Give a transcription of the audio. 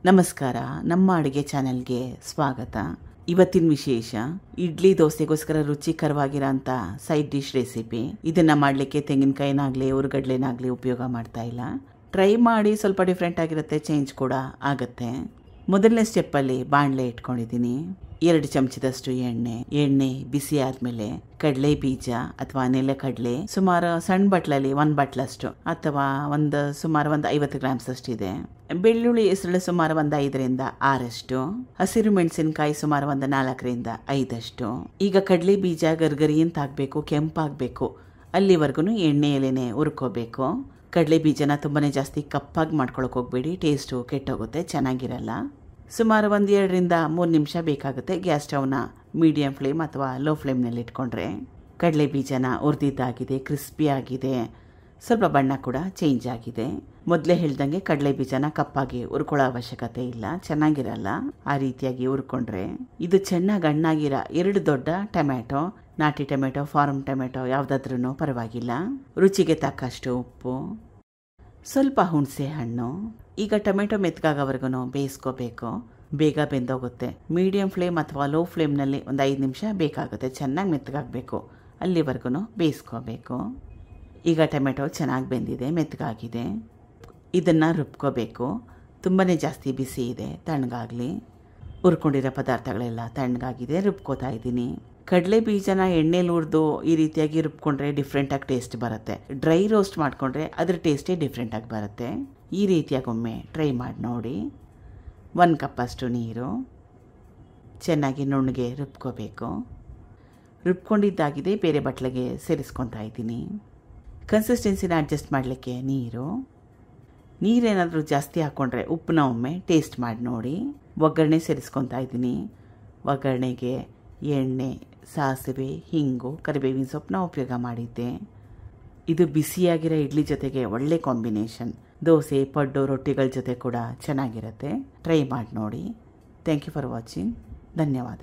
ನಮಸ್ಕಾರ, ನಮ್ಮ ಅಡುಗೆ ಚಾನೆಲ್ಗೆ ಸ್ವಾಗತ. ಇವತ್ತಿನ ವಿಶೇಷ ಇಡ್ಲಿ ದೋಸೆಗೋಸ್ಕರ ರುಚಿಕರವಾಗಿರೋಂಥ ಸೈಡ್ ಡಿಶ್ ರೆಸಿಪಿ. ಇದನ್ನು ಮಾಡಲಿಕ್ಕೆ ತೆಂಗಿನಕಾಯಿನಾಗಲಿ ಉರುಗಡ್ಲೆನಾಗಲಿ ಉಪಯೋಗ ಮಾಡ್ತಾ ಇಲ್ಲ. ಟ್ರೈ ಮಾಡಿ, ಸ್ವಲ್ಪ ಡಿಫ್ರೆಂಟ್ ಆಗಿರುತ್ತೆ, ಚೇಂಜ್ ಕೂಡ ಆಗುತ್ತೆ. ಮೊದಲನೇ ಸ್ಟೆಪ್ಪಲ್ಲಿ ಬಾಣಲೆ ಇಟ್ಕೊಂಡಿದ್ದೀನಿ. 2 ಚಮಚದಷ್ಟು ಎಣ್ಣೆ ಬಿಸಿ ಆದಮೇಲೆ ಕಡಲೆ ಬೀಜ ಅಥವಾ ನೆಲಕಡಲೆ ಸುಮಾರು ಸಣ್ಣ ಬಟ್ಲಲ್ಲಿ 1 ಬಟ್ಲಷ್ಟು ಅಥವಾ ಸುಮಾರು 50 ಗ್ರಾಮ್ಸ್ ಅಷ್ಟಿದೆ. ಬೆಳ್ಳುಳ್ಳಿ ಹೆಸರು ಸುಮಾರು 5ರಿಂದ 6 ಹಸಿರು ಮೆಣಸಿನಕಾಯಿ ಸುಮಾರು 4ರಿಂದ 5. ಈಗ ಕಡಲೆ ಬೀಜ ಗರ್ಗರಿ ಅಂತ ಆಗಬೇಕು, ಕೆಂಪಾಗಬೇಕು, ಅಲ್ಲಿವರೆಗೂ ಎಣ್ಣೆಯಲ್ಲೇನೆ ಹುರ್ಕೋಬೇಕು. ಕಡಲೆ ಬೀಜನ ತುಂಬಾ ಜಾಸ್ತಿ ಕಪ್ಪಾಗಿ ಮಾಡ್ಕೊಳಕ್ಕೆ ಹೋಗ್ಬೇಡಿ, ಟೇಸ್ಟು ಕೆಟ್ಟೋಗುತ್ತೆ, ಚೆನ್ನಾಗಿರಲ್ಲ. ಸುಮಾರು 2ರಿಂದ 3 ನಿಮಿಷ ಬೇಕಾಗುತ್ತೆ. ಗ್ಯಾಸ್ ಸ್ಟವ್ನ ಮೀಡಿಯಂ ಫ್ಲೇಮ್ ಅಥವಾ ಲೋ ಫ್ಲೇಮ್ನಲ್ಲಿ ಇಟ್ಕೊಂಡ್ರೆ ಕಡಲೆ ಬೀಜನ ಹುರಿದಿದ್ದಾಗಿದೆ, ಕ್ರಿಸ್ಪಿ ಆಗಿದೆ, ಸ್ವಲ್ಪ ಬಣ್ಣ ಕೂಡ ಚೇಂಜ್ ಆಗಿದೆ. ಮೊದಲೇ ಹೇಳ್ದಂಗೆ ಕಡಲೆ ಬೀಜನ ಕಪ್ಪಾಗಿ ಹುರ್ಕೊಳ್ಳೋ ಅವಶ್ಯಕತೆ ಇಲ್ಲ, ಚೆನ್ನಾಗಿರಲ್ಲ. ಆ ರೀತಿಯಾಗಿ ಹುರ್ಕೊಂಡ್ರೆ ಇದು ಚೆನ್ನಾಗಿ ಹಣ್ಣಾಗಿರೋ 2 ದೊಡ್ಡ ಟೊಮ್ಯಾಟೊ, ನಾಟಿ ಟೊಮೆಟೊ, ಫಾರ್ಮ್ ಟೊಮೆಟೊ ಯಾವುದಾದ್ರೂ ಪರವಾಗಿಲ್ಲ. ರುಚಿಗೆ ತಕ್ಕಷ್ಟು ಉಪ್ಪು, ಸ್ವಲ್ಪ ಹುಣಸೆ ಹಣ್ಣು. ಈಗ ಟೊಮೆಟೊ ಮೆತ್ತಗಾಗೋವರೆಗೂ ಬೇಯಿಸ್ಕೋಬೇಕು, ಬೇಗ ಬೆಂದೋಗುತ್ತೆ. ಮೀಡಿಯಂ ಫ್ಲೇಮ್ ಅಥವಾ ಲೋ ಫ್ಲೇಮ್ನಲ್ಲಿ 5 ನಿಮಿಷ ಬೇಕಾಗುತ್ತೆ, ಚೆನ್ನಾಗಿ ಮೆತ್ತಗಾಗಬೇಕು, ಅಲ್ಲಿವರೆಗೂ ಬೇಯಿಸ್ಕೋಬೇಕು. ಈಗ ಟೊಮೆಟೊ ಚೆನ್ನಾಗಿ ಬೆಂದಿದೆ, ಮೆತ್ತಗಾಗಿದೆ. ಇದನ್ನು ರುಬ್ಕೋಬೇಕು. ತುಂಬಾ ಜಾಸ್ತಿ ಬಿಸಿ ಇದೆ, ತಣ್ಣಗಾಗಲಿ. ಹುರ್ಕೊಂಡಿರೋ ಪದಾರ್ಥಗಳೆಲ್ಲ ತಣ್ಣಗಾಗಿದೆ, ರುಬ್ಕೋತಾ ಇದ್ದೀನಿ. ಕಡಲೆ ಬೀಜನ ಎಣ್ಣೆಲಿ ಹುರಿದು ಈ ರೀತಿಯಾಗಿ ರುಬ್ಕೊಂಡ್ರೆ ಡಿಫ್ರೆಂಟಾಗಿ ಟೇಸ್ಟ್ ಬರುತ್ತೆ. ಡ್ರೈ ರೋಸ್ಟ್ ಮಾಡಿಕೊಂಡ್ರೆ ಅದ್ರ ಟೇಸ್ಟೇ ಡಿಫ್ರೆಂಟಾಗಿ ಬರುತ್ತೆ. ಈ ರೀತಿಯಾಗಿ ಒಮ್ಮೆ ಟ್ರೈ ಮಾಡಿ ನೋಡಿ. 1 ಕಪ್ಪಷ್ಟು ನೀರು, ಚೆನ್ನಾಗಿ ನುಣ್ಣಗೆ ರುಬ್ಕೋಬೇಕು. ರುಬ್ಕೊಂಡಿದ್ದಾಗಿದೆ, ಬೇರೆ ಬಟ್ಲಿಗೆ ಸೇರಿಸ್ಕೊತಾ ಇದ್ದೀನಿ. ಕನ್ಸಿಸ್ಟೆನ್ಸಿನ ಅಡ್ಜಸ್ಟ್ ಮಾಡಲಿಕ್ಕೆ ನೀರೇನಾದರೂ ಜಾಸ್ತಿ ಹಾಕ್ಕೊಂಡ್ರೆ ಉಪ್ಪನ್ನ ಒಮ್ಮೆ ಟೇಸ್ಟ್ ಮಾಡಿ ನೋಡಿ. ಒಗ್ಗರಣೆ ಸೇರಿಸ್ಕೊತಾ ಇದ್ದೀನಿ. ಒಗ್ಗರಣೆಗೆ ಎಣ್ಣೆ, ಸಾಸಿವೆ, ಹಿಂಗು, ಕರಿಬೇವಿನ ಸೊಪ್ಪನ್ನ ಉಪಯೋಗ ಮಾಡಿದ್ದೆ. ಇದು ಬಿಸಿಯಾಗಿರೋ ಇಡ್ಲಿ ಜೊತೆಗೆ ಒಳ್ಳೆ ಕಾಂಬಿನೇಷನ್. ದೋಸೆ, ಪಡ್ಡು, ರೊಟ್ಟಿಗಳ ಜೊತೆ ಕೂಡ ಚೆನ್ನಾಗಿರುತ್ತೆ. ಟ್ರೈ ಮಾಡಿ ನೋಡಿ. Thank you for watching. ಧನ್ಯವಾದ.